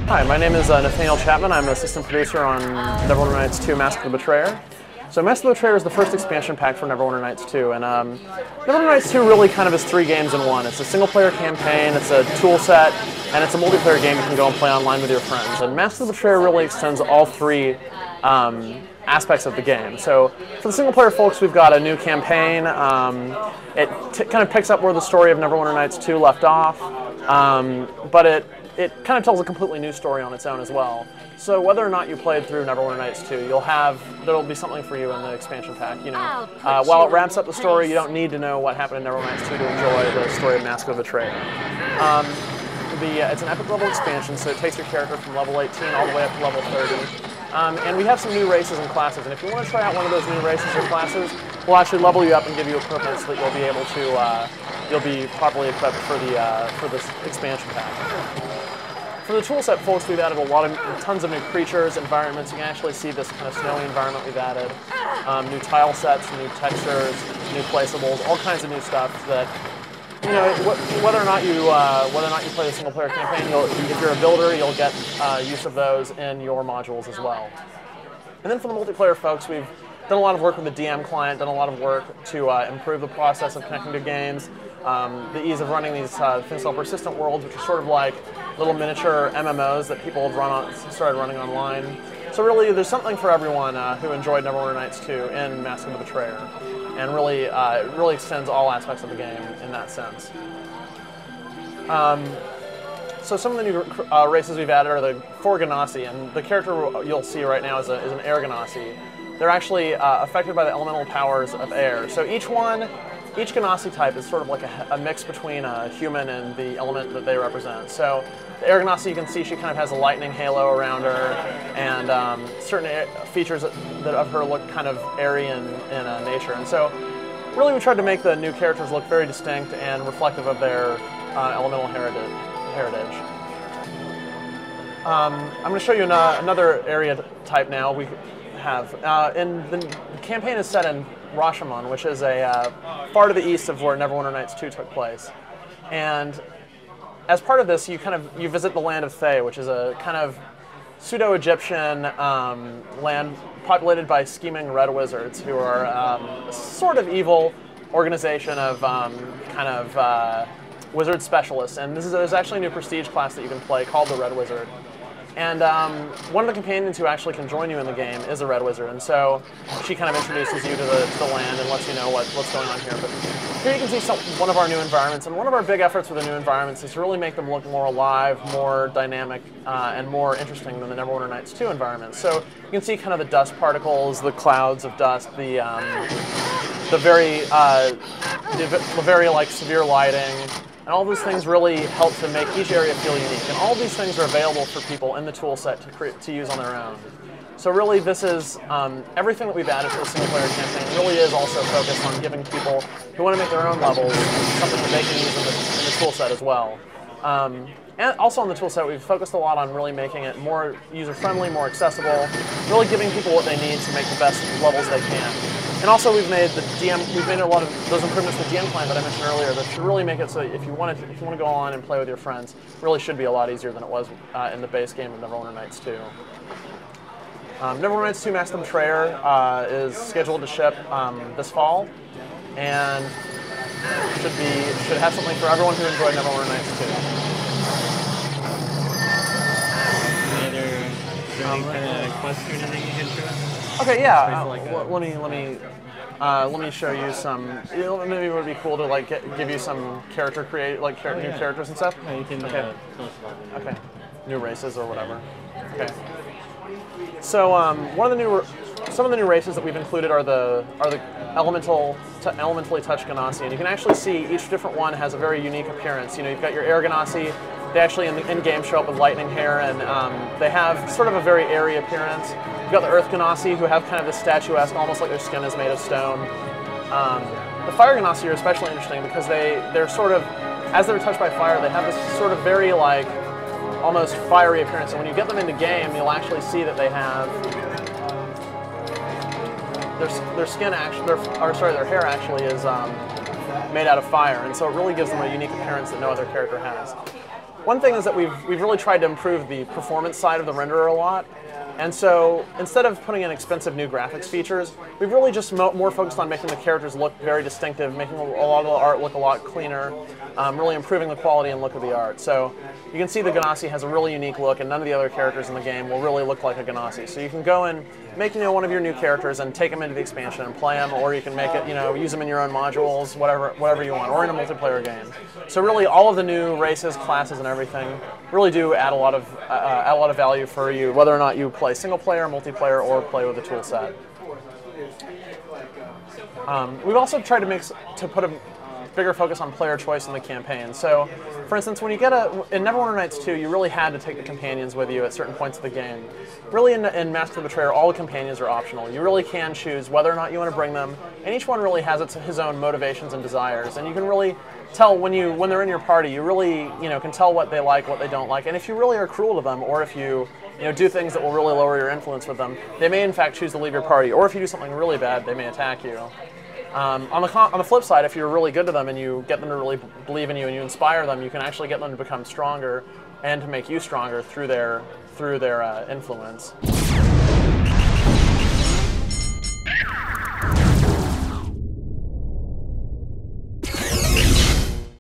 Hi, my name is Nathaniel Chapman. I'm an assistant producer on Neverwinter Nights 2 Mask of the Betrayer. So Mask of the Betrayer is the first expansion pack for Neverwinter Nights 2, and Neverwinter Nights 2 really kind of is 3 games in one. It's a single-player campaign, it's a tool set, and it's a multiplayer game you can go and play online with your friends. And Mask of the Betrayer really extends all 3 aspects of the game. So for the single-player folks, we've got a new campaign. It kind of picks up where the story of Neverwinter Nights 2 left off, but it kind of tells a completely new story on its own as well. So whether or not you played through Neverwinter Nights 2, there'll be something for you in the expansion pack. You know, while it wraps up the story, you don't need to know what happened in Neverwinter Nights 2 to enjoy the story of Mask of the Betrayer. It's an epic level expansion, so it takes your character from level 18 all the way up to level 30. And we have some new races and classes, and if you want to try out one of those new races or classes, we'll actually level you up and give you equipment so that you'll be able to, you'll be properly equipped for this expansion pack. For the toolset, folks, we've added tons of new creatures, environments. You can actually see this kind of snowy environment we've added. New tile sets, new textures, new placeables, all kinds of new stuff that, you know, whether or not you play the single-player campaign, if you're a builder, you'll get use of those in your modules as well. And then for the multiplayer folks, we've done a lot of work with the DM client, done a lot of work to improve the process of connecting to games, the ease of running these things called persistent worlds, which are sort of like little miniature MMOs that people have started running online. So really, there's something for everyone who enjoyed Neverwinter Nights 2 in Mask of the Betrayer, and really, it really extends all aspects of the game in that sense. So some of the new races we've added are the 4 Ganassi, and the character you'll see right now is an air Ganassi. They're actually affected by the elemental powers of air. So each Ganassi type is sort of like a mix between a human and the element that they represent. So the air Ganassi, you can see she kind of has a lightning halo around her, and certain features of her look kind of airy in nature. And so really we tried to make the new characters look very distinct and reflective of their elemental heritage. I'm going to show you another area type now. We have the campaign is set in Rashomon, which is a far to the east of where Neverwinter Nights 2 took place. And as part of this, you visit the land of Thay, which is a kind of pseudo-Egyptian land populated by scheming red wizards who are a sort of evil organization of wizard specialists. And there's actually a new prestige class that you can play called the Red Wizard. And one of the companions who actually can join you in the game is a Red Wizard, and so she kind of introduces you to the land and lets you know what's going on here. But here you can see one of our new environments, and one of our big efforts with the new environments is to really make them look more alive, more dynamic, and more interesting than the Neverwinter Nights 2 environments. So you can see kind of the dust particles, the clouds of dust, the very like severe lighting. And all those things really help to make each area feel unique. And all these things are available for people in the tool set to use on their own. So really this is, everything that we've added to the single player campaign really is also focused on giving people who want to make their own levels something that they can use in the tool set as well. And also on the tool set, we've focused a lot on really making it more user-friendly, more accessible, really giving people what they need to make the best levels they can. And also we've made a lot of those improvements to the DM client that I mentioned earlier that should really make it so if you want to go on and play with your friends, it really should be a lot easier than it was in the base game of Neverwinter Nights 2. Neverwinter Nights 2 Mask of the Betrayer is scheduled to ship this fall, and should have something for everyone who enjoyed Neverwinter Nights 2. Any kind of quest or anything you can show us? Okay, yeah. Let me show you some. Maybe it would be cool to like give you some new characters and stuff. Yeah, you can okay. Tell us about it. Okay. New races or whatever. Okay. So some of the new races that we've included are the elementally touched Ganassi, and you can actually see each different one has a very unique appearance. You know, you've got your air Ganassi. They actually in-game show up with lightning hair, and they have sort of a very airy appearance. You've got the Earth Ganassi, who have kind of this statuesque, almost like their skin is made of stone. The Fire Ganassi are especially interesting because they're sort of, as they're touched by fire, they have this sort of very like, almost fiery appearance. And when you get them into game, you'll actually see that they have their hair actually is made out of fire, and so it really gives them a unique appearance that no other character has. one thing is that we've really tried to improve the performance side of the renderer a lot. And so instead of putting in expensive new graphics features, we've really just more focused on making the characters look very distinctive, making a lot of the art look a lot cleaner, really improving the quality and look of the art. So you can see the Ganassi has a really unique look, and none of the other characters in the game will really look like a Ganassi. So you can go and make one of your new characters and take them into the expansion and play them, or you can make it, use them in your own modules, whatever you want, or in a multiplayer game. So really, all of the new races, classes, and everything really do add a lot of value for you, whether or not you play single player, multiplayer, or play with the tool set. We've also tried to put a bigger focus on player choice in the campaign. So, for instance, when you get in Neverwinter Nights 2, you really had to take the companions with you at certain points of the game. Really, in Mask of the Betrayer, all the companions are optional. You really can choose whether or not you want to bring them, and each one really has his own motivations and desires. And you can really tell when they're in your party, you really can tell what they like, what they don't like, and if you really are cruel to them, or if you do things that will really lower your influence with them, they may in fact choose to leave your party. Or if you do something really bad, they may attack you. On the flip side, if you're really good to them and you get them to really believe in you and you inspire them, you can actually get them to become stronger and to make you stronger through their influence.